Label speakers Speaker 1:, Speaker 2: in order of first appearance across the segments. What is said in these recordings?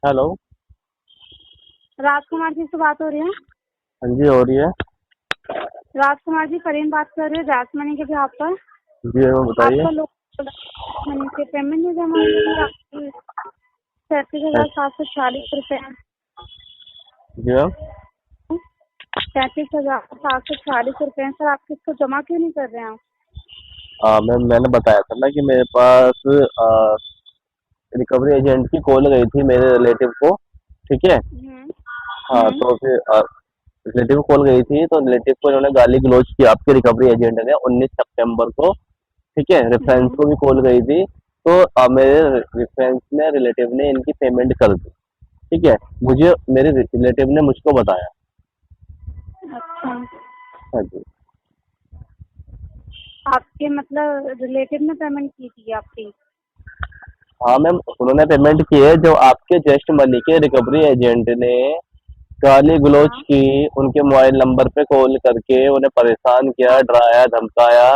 Speaker 1: Hello.
Speaker 2: Rajkumar ji से बात हो रही है।
Speaker 1: हाँ जी, हो रही है।
Speaker 2: राजकुमार जी, करीम बात कर रही है गैस मनी के बिहाफ पर।
Speaker 1: जी हाँ, बताइए।
Speaker 2: आपका लोग मनी से पेमेंट नहीं जमा हुई है आपकी 37,746 रुपए।
Speaker 1: जी हाँ।
Speaker 2: 37,746 रुपए सर, आप किसको जमा क्यों नहीं कर रहे हैं आप?
Speaker 1: मैंने बताया था ना कि मेरे पास रिकवरी एजेंट की कॉल गई थी मेरे रिलेटिव को। ठीक है।
Speaker 2: हम्म।
Speaker 1: हाँ,
Speaker 2: हम्म।
Speaker 1: तो फिर रिलेटिव को कॉल गई थी, तो रिलेटिव को इन्होंने गाली गलौज की आपके रिकवरी एजेंट ने 19 सितंबर को। ठीक है, रेफरेंस
Speaker 2: हम्म।
Speaker 1: को भी कॉल गई थी। तो मेरे रेफरेंस ने रिलेटिव ने इनकी पेमेंट कर दी। ठीक है, मुझे मेरे रिलेटिव ने मुझको बताया।
Speaker 2: अच्छा,
Speaker 1: हाँ जी।
Speaker 2: आपके मतलब रिलेटिव ने पेमेंट की थी आपकी?
Speaker 1: हाँ मैम, उन्होंने पेमेंट की है। जो आपके जस्ट मनी के रिकवरी एजेंट ने गाली गलौज
Speaker 2: हाँ।
Speaker 1: की, उनके मोबाइल नंबर पे कॉल करके उन्हें परेशान किया, डराया धमकाया,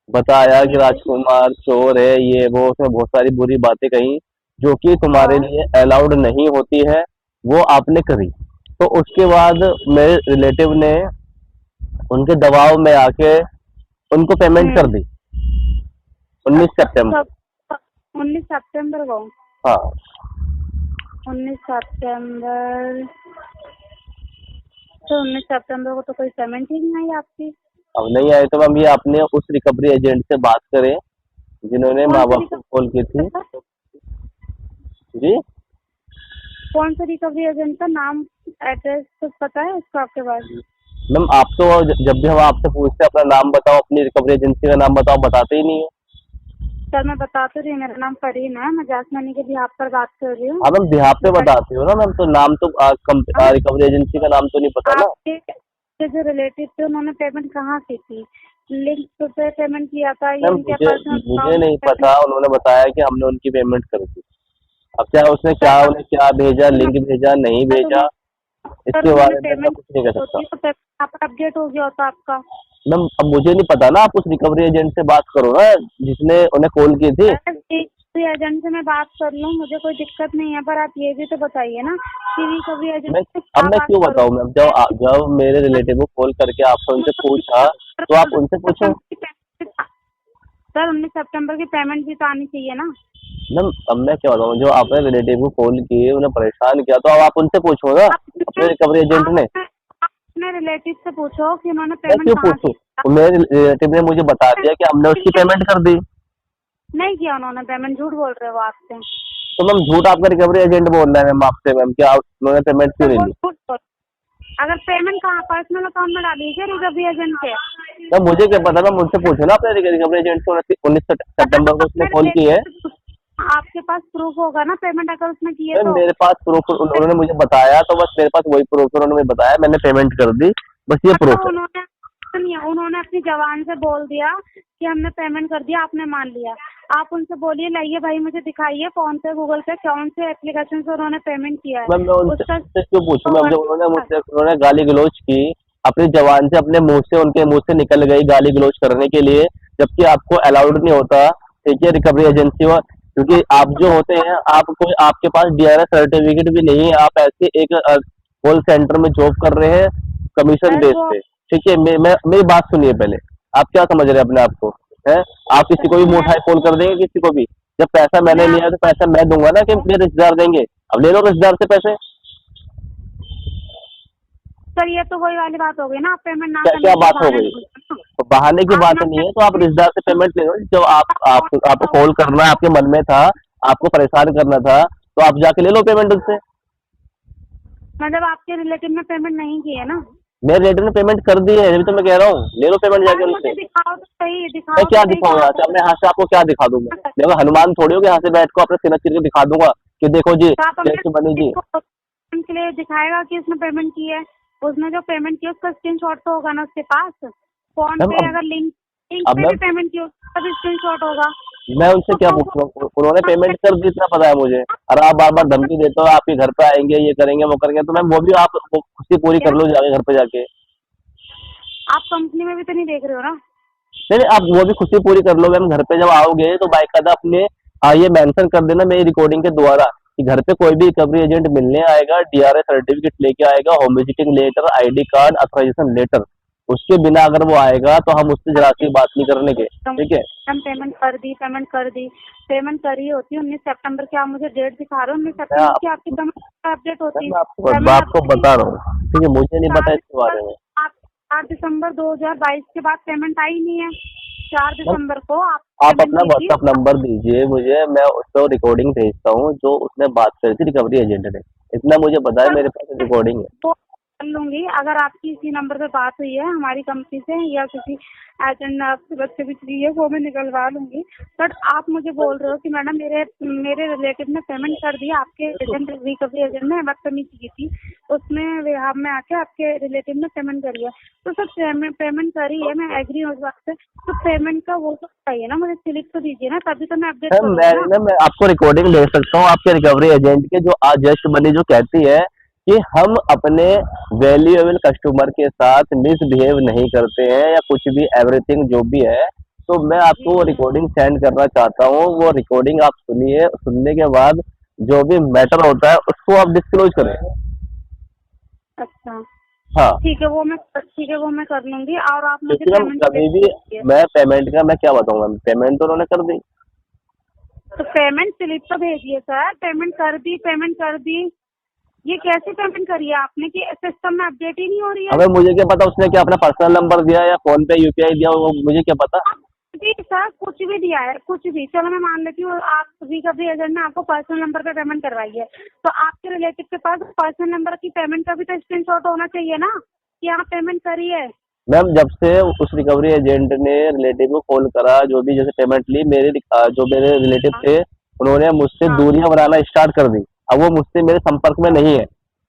Speaker 1: बताया कि राजकुमार चोर है, ये वो, उसमें बहुत सारी बुरी बातें कही जो कि तुम्हारे
Speaker 2: हाँ।
Speaker 1: लिए अलाउड नहीं होती है, वो आपने करी। तो उसके बाद मेरे रिलेटिव ने उनके दबाव में आके उनको पेमेंट कर
Speaker 2: हम्म।
Speaker 1: दी 19 सितंबर।
Speaker 2: कब? 19 सितंबर को?
Speaker 1: हाँ।
Speaker 2: 19 सितंबर। तो 19 सितंबर को तो कोई पेमेंट ही नहीं आई आपकी।
Speaker 1: अब नहीं आए तो मैम ये आपने उस रिकवरी एजेंट से बात करें जिन्होंने
Speaker 2: कौन
Speaker 1: माँ
Speaker 2: सा
Speaker 1: बाप को कॉल की
Speaker 2: रिकवरी
Speaker 1: थी।
Speaker 2: था?
Speaker 1: जी।
Speaker 2: कौन सा रिकवरी एजेंट का नाम, एड्रेस कुछ पता है उसका आपके पास?
Speaker 1: मैम आप तो जब भी हम आपसे पूछते हैं अपना नाम बताओ, अपनी रिकवरी एजेंसी का नाम बताओ, बताते ही नहीं हो।
Speaker 2: सर मैं बता तो रही हूँ, मेरा नाम फरीन है, मैं जासमनी के बिहाफ पर बात कर रही हूँ।
Speaker 1: हाँ मैम, बिहार पे
Speaker 2: बट
Speaker 1: बताते हो ना मैम, तो नाम तो
Speaker 2: हम
Speaker 1: रिकवरी एजेंसी का नाम तो नहीं पता ना।
Speaker 2: आपके के जो रिलेटिव थे उन्होंने पेमेंट कहाँ की थी? लिंक पे पेमेंट किया था या
Speaker 1: मैम
Speaker 2: उनके
Speaker 1: मुझे
Speaker 2: पर्सनल
Speaker 1: मुझे
Speaker 2: अकाउंट
Speaker 1: नहीं
Speaker 2: में पेमेंट?
Speaker 1: पता, उन्होंने बताया कि हमने उनकी पेमेंट कर दी। अब क्या उसने क्या
Speaker 2: सर
Speaker 1: उन्हें क्या भेजा, लिंक भेजा नहीं भेजा,
Speaker 2: सर
Speaker 1: इसके
Speaker 2: उन्होंने
Speaker 1: बारे में मैं
Speaker 2: पेमेंट
Speaker 1: कुछ नहीं कर सकता।
Speaker 2: होती तो पेमेंट आप अपडेट हो गया होता आपका।
Speaker 1: मैम अब मुझे नहीं पता ना, आप उस रिकवरी एजेंट से बात करो ना जिसने उन्हें कॉल की थी।
Speaker 2: सर एक एजेंट से मैं बात कर लूँ, मुझे कोई दिक्कत नहीं है, पर आप ये भी तो बताइए ना कि रिकवरी एजेंट
Speaker 1: मैं
Speaker 2: से
Speaker 1: अब
Speaker 2: क्या
Speaker 1: मैं
Speaker 2: बात
Speaker 1: क्यों
Speaker 2: करूँ?
Speaker 1: बताऊं मैम, जब मेरे रिलेटिव को कॉल करके आपसे उनसे पूछा तो आप उनसे पूछो।
Speaker 2: सर 19 सितंबर की पेमेंट भी तो आनी चाहिए ना।
Speaker 1: मैम अब मैं क्या बताऊं, जो आपने रिलेटिव को कॉल किए उन्हें परेशान किया, तो अब आप उनसे पूछो ना, अपने रिकवरी एजेंट
Speaker 2: आप
Speaker 1: ने।
Speaker 2: अपने रिलेटिव से पूछो कि उन्होंने
Speaker 1: मैं
Speaker 2: पेमेंट
Speaker 1: क्यों
Speaker 2: कहाँ
Speaker 1: पूछूं?
Speaker 2: की।
Speaker 1: तो मेरे रिलेटिव ने मुझे बता दिया कि हमने उसकी पेमेंट कर दी।
Speaker 2: नहीं किया उन्होंने पेमेंट, झूठ बोल रहे हो आपसे।
Speaker 1: तो मैम झूठ आपका रिकवरी एजेंट बोल रहा है मैम आपसे, मैम क्या उन्होंने पेमेंट क्यों
Speaker 2: सर
Speaker 1: नहीं
Speaker 2: वो
Speaker 1: ली?
Speaker 2: झूठ बोल, अगर पेमेंट कहाँ पर्सनल अकाउंट में डाली है क्या रिकवरी एजेंट के?
Speaker 1: मैम मुझे क्या पता, मैम मुझसे पूछो ना अपने रिकवरी एजेंट से। 19 सितंबर को उसने
Speaker 2: अपने
Speaker 1: कॉल की है।
Speaker 2: relative से आपके पास प्रूफ होगा ना पेमेंट अगर उसने की है
Speaker 1: मैम
Speaker 2: तो।
Speaker 1: मेरे पास प्रूफ उन्होंने मुझे बताया, तो बस मेरे पास वही प्रूफ है, उन्होंने मुझे बताया मैंने पेमेंट कर दी, बस ये
Speaker 2: मतलब
Speaker 1: प्रूफ है।
Speaker 2: उन्होंने अपनी जबान से बोल दिया कि हमने पेमेंट कर दिया, आपने मान लिया। आप उनसे बोलिए, लाइए भाई मुझे दिखाइए फोन पे गूगल पे कौन से एप्लीकेशन से उन्होंने पेमेंट किया है
Speaker 1: मैम मैं उनसे
Speaker 2: उसका।
Speaker 1: उनसे क्यों पूछूं मैम,
Speaker 2: होगा।
Speaker 1: जब उन्होंने गाली गलौज की अपनी जबान से, अपने मुंह से, उनके मुंह से निकल गई गाली गलौज करने के लिए, जबकि आपको अलाउड नहीं होता। ठीक है, रिकवरी एजेंसी और क्योंकि आप जो होते हैं, आपको आपके पास डीआरएस सर्टिफिकेट भी नहीं है, आप ऐसे एक कॉल सेंटर में जॉब कर रहे हैं कमीशन
Speaker 2: सर
Speaker 1: बेस
Speaker 2: वो
Speaker 1: पे। ठीक है, मैं मेरी बात सुनिए पहले। आप क्या समझ रहे हैं अपने आप को? है, आप किसी को भी मुंह
Speaker 2: मैं
Speaker 1: उठाए कॉल कर देंगे किसी को भी? जब पैसा
Speaker 2: मैं
Speaker 1: मैंने लिया है तो
Speaker 2: आपको
Speaker 1: पैसा मैं दूंगा ना, कि मेरे रिश्तेदार देंगे? अब ले लो रिश्तेदार से पैसे।
Speaker 2: सर ये तो वही वाली बात हो गई ना, आप पेमेंट ना
Speaker 1: क्या
Speaker 2: करने
Speaker 1: क्या
Speaker 2: के लिए
Speaker 1: बात हो
Speaker 2: बहाने
Speaker 1: गई?
Speaker 2: ढूंढते हो
Speaker 1: तो बहाने की
Speaker 2: ना। आप
Speaker 1: बात
Speaker 2: ना
Speaker 1: नहीं है, तो आप रिश्तेदार से पेमेंट ले लो। जब आपको कॉल करना है, आपके मन में था, आपको परेशान करना था, तो आप जाके ले लो पेमेंट उससे।
Speaker 2: मतलब आपके रिलेटिव ने पेमेंट नहीं की है ना?
Speaker 1: मेरे रिलेटिव ने पेमेंट कर दी है, अभी तो मैं कह रहा हूँ ले लो पेमेंट
Speaker 2: सर
Speaker 1: जाके
Speaker 2: मुझे
Speaker 1: उनसे।
Speaker 2: दिखाओ तो सही,
Speaker 1: मैं
Speaker 2: दिखाओ तो
Speaker 1: क्या
Speaker 2: सही
Speaker 1: दिखाऊँ
Speaker 2: कहाँ
Speaker 1: यहाँ से? अब
Speaker 2: पे।
Speaker 1: मैं यहाँ से आपको क्या दिखा दूँ? मैं हनुमान थोड़ी हो कि यहाँ से बैठ को अपने सिर चिर के दिखा दूंगा कि देखो जी
Speaker 2: तो आप अपने
Speaker 1: कैसे बनी जी।
Speaker 2: को के लिए दिखाएगा कि उसने पेमेंट की है। उसने जो पेमेंट की उसका स्क्रीनशॉट तो होगा ना उसके पास। फोन
Speaker 1: मैम
Speaker 2: पे अगर लिंक लिंक
Speaker 1: अब
Speaker 2: पे
Speaker 1: मैं
Speaker 2: भी पेमेंट की उसका भी स्क्रीनशॉट होगा।
Speaker 1: मैं उनसे
Speaker 2: तो
Speaker 1: क्या
Speaker 2: प्रूफ
Speaker 1: पूछूँ? उन्होंने पेमेंट कर दी इतना पता है मुझे, और आप बार बार धमकी देते हो आपके घर पे आएंगे, ये करेंगे वो करेंगे, तो मैम वो भी आप वो खुशी पूरी
Speaker 2: है
Speaker 1: कर
Speaker 2: ना।
Speaker 1: लो जाके घर पे जाके।
Speaker 2: आप कंपनी में भी तो नहीं देख रहे हो ना।
Speaker 1: नहीं नहीं, आप वो भी खुशी पूरी कर लो मैम। घर पे जब आओगे तो बाकायदा अपने ये मेंशन कर देना मेरी रिकॉर्डिंग के द्वारा कि घर पे कोई भी रिकवरी एजेंट मिलने आएगा, डीआरए सर्टिफिकेट लेके आएगा, home visiting letter, ID card, authorisation letter, उसके बिना अगर वो आएगा तो हम उससे जरा सी बात नहीं करने के, ठीक है।
Speaker 2: हम पेमेंट कर दी, पेमेंट करी होती 19 सितंबर की। आप मुझे डेट दिखा रहे हो 19
Speaker 1: मैं
Speaker 2: सितंबर की आपकी पेमेंट अपडेट होती।
Speaker 1: मैं आपको बता रहा हूँ, ठीक है, मुझे नहीं पता इसके बारे में।
Speaker 2: 4 दिसंबर 2022 के बाद पेमेंट आई नहीं है। 4 दिसंबर को
Speaker 1: आप
Speaker 2: पेमेंट
Speaker 1: अपना
Speaker 2: की थी।
Speaker 1: व्हाट्सएप नंबर दीजिए मुझे, मैं उसको रिकॉर्डिंग भेजता हूँ जो उसने बात करी थी रिकवरी एजेंट ने, इतना मुझे पता है, मेरे पास रिकॉर्डिंग है।
Speaker 2: वो कर लूंगी अगर आपकी इसी नंबर पे बात हुई है हमारी कंपनी से या किसी एजेंट ने आपसे बच्चे भी चाहिए वो मैं निकलवा लूंगी। बट आप मुझे बोल रहे हो कि मैडम मेरे रिलेटिव ने पेमेंट कर दिया, आपके एजेंट रिकवरी एजेंट ने बदतमीजी की थी, उसने विहार में आके आपके रिलेटिव ने पेमेंट कर लिया। तो सर पेमेंट करी है, मैं एग्री हूँ उस बात से, तो पेमेंट का वो तो चाहिए ना, मुझे स्लिप तो दीजिए ना, तभी तो मैं अपडेट करूँगी ना।
Speaker 1: मैं आपको रिकॉर्डिंग भेज सकता हूँ आपके रिकवरी एजेंट के, जो आज जस्ट मनी जो कहती है कि हम अपने वैल्यूएबल कस्टमर के साथ मिसबिहेव नहीं करते हैं या कुछ भी, एवरीथिंग जो भी है। तो मैं आपको वो रिकॉर्डिंग सेंड करना चाहता हूँ, वो रिकॉर्डिंग आप सुनिए, सुनने के बाद जो भी मैटर होता है उसको आप डिस्क्लोज करें।
Speaker 2: अच्छा
Speaker 1: हाँ,
Speaker 2: ठीक है, वो मैं कर लूंगी। और आप मुझे
Speaker 1: क्योंकि हम
Speaker 2: पेमेंट
Speaker 1: कभी भी, मैं पेमेंट का मैं क्या बताऊंगा, पेमेंट तो उन्होंने कर दी।
Speaker 2: तो पेमेंट स्लिप तो भेजिए सर। पेमेंट कर दी, ये कैसे पेमेंट करी है आपने कि सिस्टम में अपडेट ही नहीं हो रही है?
Speaker 1: हमें मुझे क्या पता उसने क्या अपना पर्सनल नंबर दिया या फोन पे यूपीआई दिया, वो मुझे क्या पता।
Speaker 2: जी सर, कुछ भी दिया है, कुछ भी, चलो मैं मान लेती हूँ आप रिकवरी एजेंट ने आपको पर्सनल नंबर पे पेमेंट करवाई है, तो आपके रिलेटिव के पास पर्सनल नंबर की पेमेंट का भी तो स्क्रीनशॉट होना चाहिए ना कि आप पेमेंट करी है।
Speaker 1: मैम जब से उस रिकवरी एजेंट ने रिलेटिव को कॉल करा, जो भी जैसे पेमेंट ली, जो मेरे रिलेटिव
Speaker 2: हाँ
Speaker 1: थे उन्होंने मुझसे
Speaker 2: हाँ
Speaker 1: दूरियां बनाना स्टार्ट कर दी। अब वो मुझसे मेरे संपर्क में नहीं है,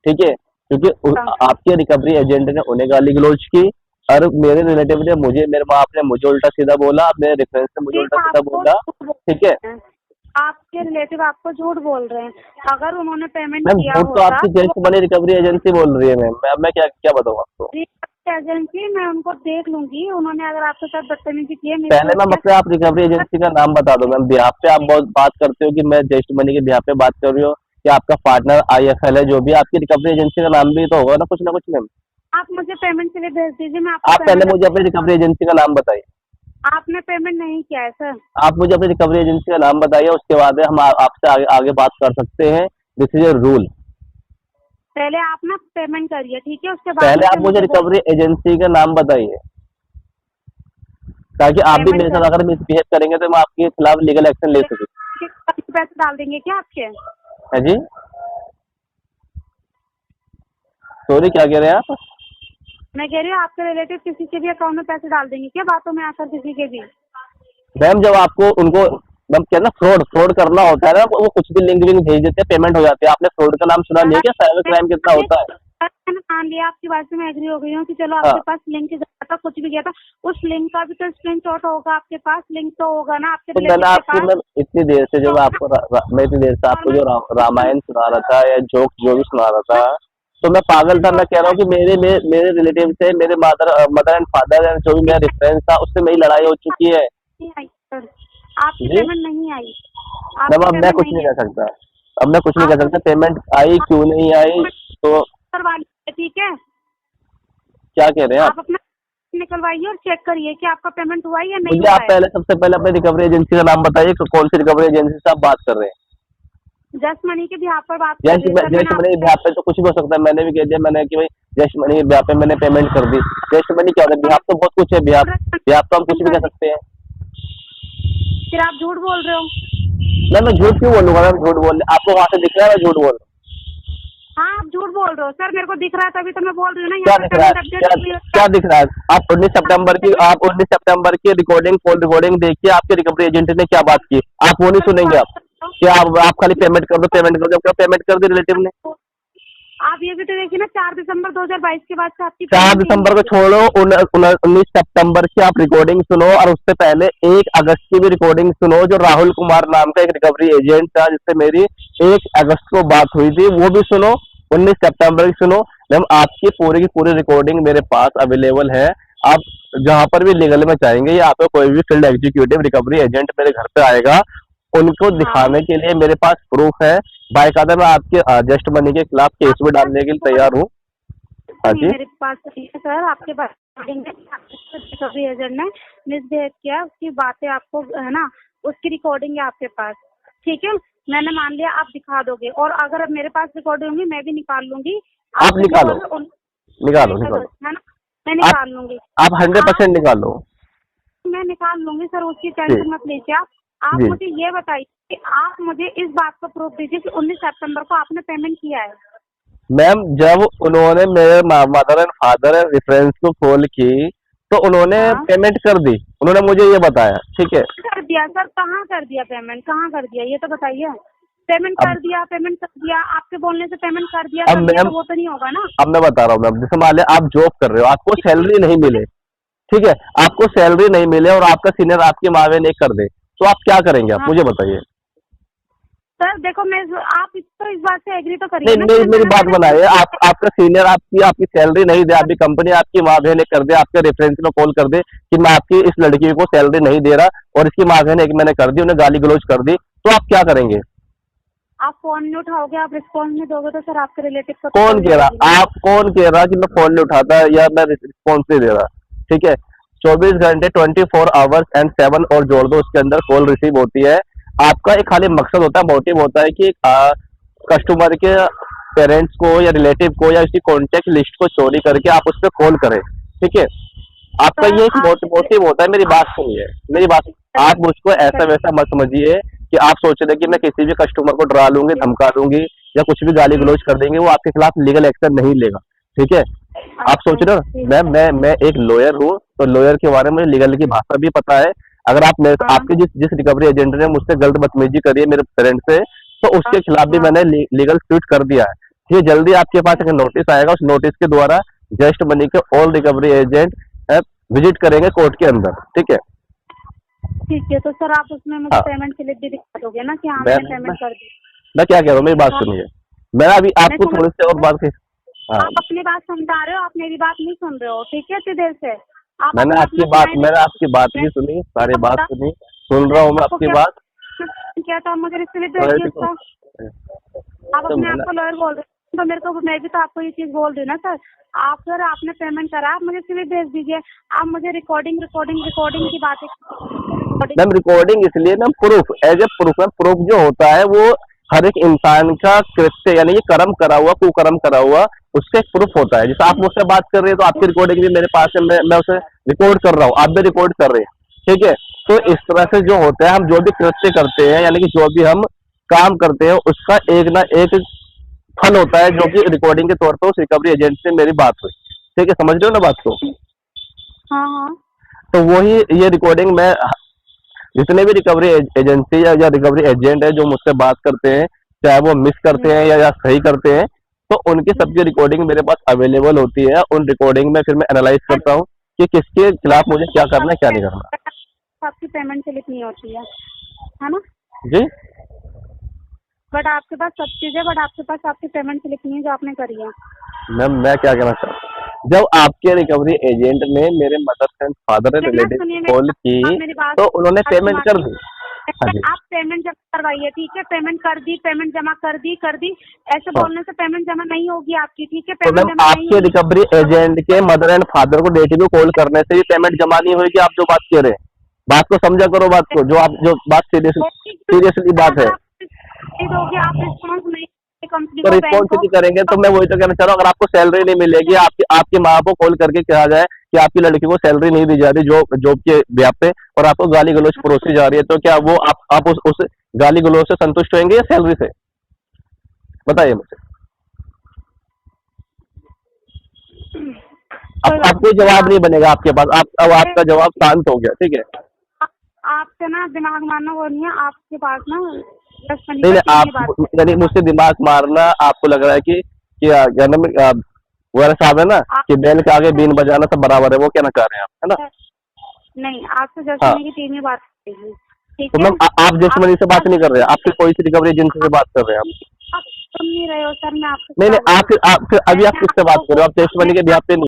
Speaker 1: ठीक है, क्योंकि
Speaker 2: हाँ
Speaker 1: आपके रिकवरी एजेंट ने उन्हें गाली गलौज की और मेरे रिलेटिव ने मुझे, मेरे माँ बाप ने मुझे उल्टा सीधा बोला, मेरे रेफरेंस ने मुझे
Speaker 2: ये
Speaker 1: उल्टा सीधा
Speaker 2: आपको
Speaker 1: बोला,
Speaker 2: झूठ बोल
Speaker 1: ठीक है।
Speaker 2: रहे हैं। आपके रिलेटिव आपको झूठ बोल रहे हैं। अगर उन्होंने पेमेंट
Speaker 1: मैम
Speaker 2: किया
Speaker 1: झूठ तो
Speaker 2: होता
Speaker 1: आपकी जस्ट बनी रिकवरी एजेंसी बोल रही है मैम, मैं क्या बताऊँ आपको।
Speaker 2: एजेंसी, मैं उनको देख लूंगी, उन्होंने अगर आपके साथ बदतमीजी की है,
Speaker 1: पहले मैम अपने आप रिकवरी एजेंसी का नाम बता दो मैम, बिहाफ पे आप बहुत बात करते हो कि मैं जस्ट मनी के बिहाफ पे बात कर रही हो, कि आपका पार्टनर आईएफएल है, जो भी आपकी रिकवरी एजेंसी का नाम भी तो होगा ना कुछ मैम।
Speaker 2: आप मुझे पेमेंट के लिए भेज दीजिए, मैं आपको
Speaker 1: आप पहले
Speaker 2: पेमेंट।
Speaker 1: मुझे अपनी रिकवरी एजेंसी का नाम बताइए।
Speaker 2: आपने पेमेंट नहीं किया है सर।
Speaker 1: आप मुझे अपनी रिकवरी एजेंसी का नाम बताइए, उसके बाद हम आपसे आगे बात कर सकते हैं। This is a rule.
Speaker 2: पहले आप ना पेमेंट करिए, ठीक है, उसके बाद
Speaker 1: पहले
Speaker 2: में
Speaker 1: आप
Speaker 2: फिर
Speaker 1: मुझे
Speaker 2: मुझे
Speaker 1: रिकवरी एजेंसी का नाम बताइए, ताकि आप भी
Speaker 2: पेमेंट
Speaker 1: मेरे
Speaker 2: कर
Speaker 1: साथ अगर मिसबिहेव करेंगे तो मैं आपके खिलाफ लीगल एक्शन ले सकूँ।
Speaker 2: पैसे डाल देंगे क्या आपके?
Speaker 1: है जी, सॉरी क्या कह रहे हैं आप।
Speaker 2: मैं कह रही हूँ आपके रिलेटिव किसी के भी अकाउंट में पैसे डाल देंगे क्या बातों में आकर किसी के भी?
Speaker 1: मैम जब आपको उनको, मैम क्या ना, फ्रॉड करना होता है ना, वो कुछ भी लिंक विंक भेज देते हैं, पेमेंट हो जाती है। आपने फ्रॉड का नाम सुना नहीं है क्या, साइबर क्राइम कितना होता है।
Speaker 2: मैंने मान लिया आपकी बात से, मैं एग्री हो गई हूँ कि चलो
Speaker 1: हाँ,
Speaker 2: आपके पास लिंक गया था, कुछ भी गया था, उस लिंक का भी तो स्क्रीनशॉट होगा आपके पास, लिंक तो होगा ना आपके
Speaker 1: तो मैंने
Speaker 2: रिलेटिव के
Speaker 1: आपकी,
Speaker 2: पास।
Speaker 1: मैम इतनी देर से जो मैं आपको मैं इतनी देर से आपको जो रामायण सुना रहा था या जोक जो भी सुना रहा था, तो मैं पागल था। मैं कह रहा हूँ कि मेरे रिलेटिव से, मेरे मदर एंड फादर एंड जो भी मेरा रेफरेंस था, उससे मेरी लड़ाई हो चुकी है
Speaker 2: नहीं आई सर, आपकी
Speaker 1: जी।
Speaker 2: पेमेंट नहीं आई,
Speaker 1: मैम
Speaker 2: आपकी
Speaker 1: अब मैं
Speaker 2: पेमेंट
Speaker 1: कुछ
Speaker 2: नहीं
Speaker 1: नहीं
Speaker 2: आई।
Speaker 1: कर सकता, अब मैं कुछ नहीं
Speaker 2: आप
Speaker 1: कर सकता। पेमेंट आई क्यों नहीं आई, तो
Speaker 2: करवा लीजिए, ठीक है,
Speaker 1: क्या कह रहे हैं
Speaker 2: आप
Speaker 1: आप।
Speaker 2: अपना निकलवाइए और चेक करिए कि आपका पेमेंट हुआ है या नहीं
Speaker 1: मुझे
Speaker 2: हुआ
Speaker 1: आप
Speaker 2: है।
Speaker 1: पहले, सबसे पहले अपने रिकवरी एजेंसी का नाम बताइए कि कौन सी रिकवरी एजेंसी से आप बात कर रहे हैं।
Speaker 2: जस्ट मनी के बिहाफ पर बात कर रही हूँ सर।
Speaker 1: जस्ट मनी के बिहाफ पे तो कुछ भी हो सकता है। मैंने भी कह दिया, मैंने कि भाई जस्ट मनी के बिहाफ पे मैंने पेमेंट कर दी। जस्ट मनी क्या होता है, बिहाफ तो बहुत कुछ है, बिहाफ तो हम कुछ भी कर सकते हैं।
Speaker 2: फिर आप झूठ बोल रहे हो।
Speaker 1: मैं झूठ क्यों बोलूंगा मैम, झूठ बोल, आपको वहां से दिख रहा है मैं झूठ बोल रहा हूँ।
Speaker 2: हाँ आप झूठ बोल रहे हो सर, मेरे को दिख रहा है तभी तो मैं बोल रही हूँ ना।
Speaker 1: क्या
Speaker 2: यहाँ
Speaker 1: दिख
Speaker 2: पर
Speaker 1: रहा है,
Speaker 2: पेमेंट अपडेट
Speaker 1: क्या दिख रहा है। आप 19 सितंबर की रिकॉर्डिंग, कॉल रिकॉर्डिंग देखिए, आपके रिकवरी एजेंट ने क्या बात की, आप वो नहीं सुनेंगे। आप क्या, आप खाली पेमेंट कर दो, क्या पेमेंट कर दी रिलेटिव ने।
Speaker 2: आप ये भी तो देखिए ना, 4 दिसंबर 2022 के बाद से आपकी
Speaker 1: 4
Speaker 2: पेमेंट
Speaker 1: दिसंबर को छोड़ो, 19 सितंबर की आप रिकॉर्डिंग सुनो, और उससे पहले 1 अगस्त की भी रिकॉर्डिंग सुनो, जो राहुल कुमार नाम का एक रिकवरी एजेंट था जिससे मेरी 1 अगस्त को बात हुई थी, वो भी सुनो। 19 सितंबर की सुनो। मैम आपकी पूरी की पूरी रिकॉर्डिंग मेरे पास अवेलेबल है। आप जहां पर भी लीगल में चाहेंगे, या आपका कोई भी फील्ड एग्जीक्यूटिव रिकवरी एजेंट मेरे घर पे आएगा, उनको दिखाने के लिए मेरे पास प्रूफ है बाकायदा मैं आपके जस्ट मनी के खिलाफ केस भी डालने के लिए तैयार हूँ। हाँ
Speaker 2: नहीं,
Speaker 1: जी।
Speaker 2: मेरे पास तो नहीं है सर, आपके पास रिकॉर्डिंग है, रिकवरी एजेंट ने मिसबिहेव किया, उसकी बातें आपको है ना, उसकी रिकॉर्डिंग है आपके पास, ठीक है। मैंने मान लिया आप दिखा दोगे, और अगर अब मेरे पास रिकॉर्डिंग होंगी मैं भी निकाल लूंगी।
Speaker 1: आप निकालो, निकालो, निकालो।
Speaker 2: है ना, मैं
Speaker 1: आप
Speaker 2: निकाल लूंगी।
Speaker 1: आप 100% निकालो।
Speaker 2: मैं निकाल लूंगी सर, उसकी
Speaker 1: जी,
Speaker 2: टेंशन मत लीजिए आप। आप
Speaker 1: जी।
Speaker 2: मुझे ये बताइए कि आप मुझे इस बात का प्रूफ दीजिए कि 19 सितंबर को आपने पेमेंट किया है।
Speaker 1: मैम जब उन्होंने मेरे मदर एंड फादर रेफरेंस को कॉल की तो उन्होंने
Speaker 2: हाँ,
Speaker 1: पेमेंट कर दी, उन्होंने मुझे ये बताया, ठीक है।
Speaker 2: कर दिया सर, कहाँ कर दिया पेमेंट, कहाँ कर दिया ये तो बताइए। पेमेंट
Speaker 1: अब
Speaker 2: कर दिया, पेमेंट कर दिया, आपके बोलने से पेमेंट कर दिया
Speaker 1: अब
Speaker 2: तो
Speaker 1: मैम
Speaker 2: वो तो नहीं होगा ना।
Speaker 1: अब मैं बता रहा हूँ मैम, जैसे मान लिया आप जॉब कर रहे हो, आपको सैलरी नहीं मिले, ठीक है, आपको सैलरी नहीं मिले और आपका सीनियर आपकी मावे नहीं कर दे, तो आप क्या करेंगे? आप
Speaker 2: हाँ
Speaker 1: मुझे बताइए।
Speaker 2: सर देखो, मैं आप इस बात से एग्री तो
Speaker 1: नहीं,
Speaker 2: करिए ना कि
Speaker 1: मेरी
Speaker 2: मैं
Speaker 1: मेरी
Speaker 2: मना
Speaker 1: बात
Speaker 2: मैंने
Speaker 1: बनाइए। आपका सीनियर आपकी आपकी सैलरी नहीं दे, आपकी कंपनी आपकी माँ बहन कर दे, आपके रेफरेंस में कॉल कर दे कि मैं आपकी इस लड़की को सैलरी नहीं दे रहा और इसकी माँ बहन एक मैंने कर दी, उन्हें गाली गलौज कर दी, तो आप क्या करेंगे?
Speaker 2: आप फोन नहीं उठाओगे, आप रिस्पॉन्स नहीं दोगे, तो सर आपके रिलेटिव को तो
Speaker 1: कौन
Speaker 2: कॉल
Speaker 1: कह रहा?
Speaker 2: जाएगी ना।
Speaker 1: आप कौन कह रहा कि मैं फोन नहीं उठाता या मैं रिस्पॉन्स नहीं दे रहा? ठीक है, 24 घंटे 24 आवर्स एंड 7 और जोड़ दो, उसके अंदर कॉल रिसीव होती है। आपका एक खाली मकसद होता है, मोटिव होता है कि कस्टमर के पेरेंट्स को या रिलेटिव को या उसकी कॉन्टेक्ट लिस्ट को चोरी करके आप उस पर कॉल करें, ठीक है। आपका
Speaker 2: सर
Speaker 1: ये एक मोटिव होता है। मेरी बात सुनिए, मेरी बात। आप मुझको ऐसा वैसा मत समझिए कि आप सोच रहे कि मैं किसी भी कस्टमर को डरा लूंगी, धमका दूंगी या कुछ भी गाली गलौज कर देंगे, वो आपके खिलाफ लीगल एक्शन नहीं लेगा, ठीक है। आप सोच रहे हो मैं एक लॉयर हूँ, तो लॉयर के बारे में लीगल की भाषा भी पता है। अगर आप
Speaker 2: हाँ,
Speaker 1: आपके जिस रिकवरी एजेंट ने मुझसे गलत बदतमीजी करी है मेरे पेरेंट से, तो उसके खिलाफ भी
Speaker 2: हाँ,
Speaker 1: मैंने लीगल स्वीट कर दिया है। ये जल्दी आपके पास एक नोटिस आएगा, उस नोटिस के द्वारा जस्ट मनी के ऑल रिकवरी एजेंट विजिट करेंगे कोर्ट के अंदर, ठीक है।
Speaker 2: ठीक है। तो सर आप उसमें मुझे
Speaker 1: हाँ,
Speaker 2: पेमेंट स्लिप भी दिखा दोगे ना कि हाँ
Speaker 1: मैं
Speaker 2: मैंने
Speaker 1: मैं,
Speaker 2: पेमेंट कर दी।
Speaker 1: मैं क्या कह रहा हूँ, मेरी बात
Speaker 2: हाँ,
Speaker 1: सुनिए। मैं अभी
Speaker 2: मैं
Speaker 1: आपको
Speaker 2: समझ,
Speaker 1: थोड़ी सी और बात की। हाँ,
Speaker 2: आप अपनी बात समझा रहे हो, आप मेरी बात नहीं सुन रहे हो, ठीक है। इतनी देर से आप अपना अपना
Speaker 1: मैंने आपकी बात
Speaker 2: मैं
Speaker 1: भी सुनी, सारी बात
Speaker 2: बता,
Speaker 1: सुनी, सुन रहा हूँ मैं
Speaker 2: आपको
Speaker 1: आपकी
Speaker 2: क्या
Speaker 1: बात।
Speaker 2: क्या था, मुझे रिसीट भेज
Speaker 1: लॉयर
Speaker 2: दिया
Speaker 1: को
Speaker 2: उसका। आप
Speaker 1: तो
Speaker 2: अपने आप
Speaker 1: मैंने
Speaker 2: को लॉयर बोल रहे हो, तो मेरे को, मैं भी तो आपको ये चीज बोल रही हूँ ना सर। आप सर आपने पेमेंट करा, आप मुझे स्लिप भेज दीजिए। आप मुझे रिकॉर्डिंग रिकॉर्डिंग रिकॉर्डिंग की बातें, रिकॉर्डिंग।
Speaker 1: मैम रिकॉर्डिंग इसलिए ma'am proof as a proof जो होता है वो हर एक इंसान का कृत्य यानी कि कर्म करा हुआ कुकर्म करा हुआ उसका एक प्रूफ होता है। जैसे आप मुझसे बात कर रहे हैं तो आपकी रिकॉर्डिंग भी मेरे पास है, मैं उसे रिकॉर्ड कर रहा हूँ, आप भी रिकॉर्ड कर रहे हैं, ठीक है। तो इस तरह से जो होता है, हम जो भी कृत्य करते हैं यानी कि जो भी हम काम करते हैं उसका एक ना एक फल होता है, जो कि रिकॉर्डिंग के तौर पर उस रिकवरी एजेंट से मेरी बात हुई, ठीक है। समझ रहे हो ना बात को?
Speaker 2: हाँ हाँ,
Speaker 1: तो वही ये रिकॉर्डिंग मैं जितने भी रिकवरी एजेंसी या रिकवरी एजेंट है जो मुझसे बात करते हैं, चाहे वो मिस करते हैं या सही करते हैं, तो उनकी सबकी रिकॉर्डिंग मेरे पास अवेलेबल होती है। उन रिकॉर्डिंग में फिर मैं एनालाइज करता हूँ कि किसके खिलाफ मुझे क्या करना है क्या नहीं करना।
Speaker 2: आपकी पेमेंट स्लिप नहीं होती है ना।
Speaker 1: जी
Speaker 2: बट आपके पास सब चीज है, बट आपके पास आपकी पेमेंट स्लिप नहीं है जो आपने करी है।
Speaker 1: मैम, मैं क्या कहना चाहता हूँ, जब आपके रिकवरी एजेंट ने मेरे मदर एंड फादर एंड
Speaker 2: सुनिए
Speaker 1: रिलेटिव
Speaker 2: सुनिए
Speaker 1: कॉल की
Speaker 2: मेरी बात,
Speaker 1: तो उन्होंने पेमेंट कर दी। हाँ जी।
Speaker 2: आप पेमेंट जमा करवाइए, ठीक है। पेमेंट कर दी, पेमेंट जमा कर दी, ऐसे
Speaker 1: हाँ,
Speaker 2: बोलने से पेमेंट जमा नहीं होगी आपकी, ठीक है।
Speaker 1: तो
Speaker 2: पेमेंट
Speaker 1: मैम
Speaker 2: जमा नहीं
Speaker 1: आपके
Speaker 2: होगी
Speaker 1: रिकवरी एजेंट के मदर एंड फादर को रिलेटिव को कॉल करने से भी पेमेंट जमा नहीं होगी। आप जो बात कह रहे हैं, बात को समझा करो, बात को जो बात सीरियसली बात है।
Speaker 2: दोगे आप रिस्पॉन्स नहीं कंपनी
Speaker 1: तो
Speaker 2: को, बैंक को।
Speaker 1: रिस्पॉन्सिबिलिटी करेंगे तो मैं वही तो कहना चाह रहा हूँ, अगर आपको सैलरी नहीं मिलेगी, आपकी माँ को कॉल करके कहा जाए कि आपकी लड़की को सैलरी नहीं दी जा रही जॉब के ब्याह पे और आपको गाली गलौज परोसी जा रही है, तो क्या वो आप उस गाली गलौज से संतुष्ट होंगे या सैलरी से? बताइए मुझे।
Speaker 2: कोई
Speaker 1: अब
Speaker 2: बात
Speaker 1: कोई जवाब
Speaker 2: नहीं।
Speaker 1: नहीं बनेगा आपके पास। अब आपका जवाब शांत हो गया, ठीक है।
Speaker 2: आपसे ना दिमाग मारना वो नहीं है आपके पास ना, बस फनी
Speaker 1: नहीं
Speaker 2: का
Speaker 1: नहीं,
Speaker 2: टीम ही बात
Speaker 1: आप
Speaker 2: है।
Speaker 1: यानी मुझसे दिमाग मारना आपको लग रहा है कि क्या नाम वो वाला साहब है ना कि बैल के आगे बीन बजाना सब बराबर है, वो कहना चाह रहे हैं आप, है ना?
Speaker 2: नहीं, आपसे जस्ट
Speaker 1: हाँ,
Speaker 2: मनी की टीम ही बात करेगी, ठीक
Speaker 1: तो
Speaker 2: है।
Speaker 1: मैम आप जस्ट मनी से बात नहीं कर रहे हैं, आपकी कोई सी रिकवरी एजेंसी से बात कर रहे हैं आप?
Speaker 2: आप सुन नहीं रहे हो सर, मैं आपसे
Speaker 1: नहीं
Speaker 2: क्या
Speaker 1: नहीं,
Speaker 2: बोलूं।
Speaker 1: आप अभी आप
Speaker 2: मैंने
Speaker 1: किससे बात कर रहे हो? आप टेस्ट मनी के
Speaker 2: आपको
Speaker 1: ब्याह पे नहीं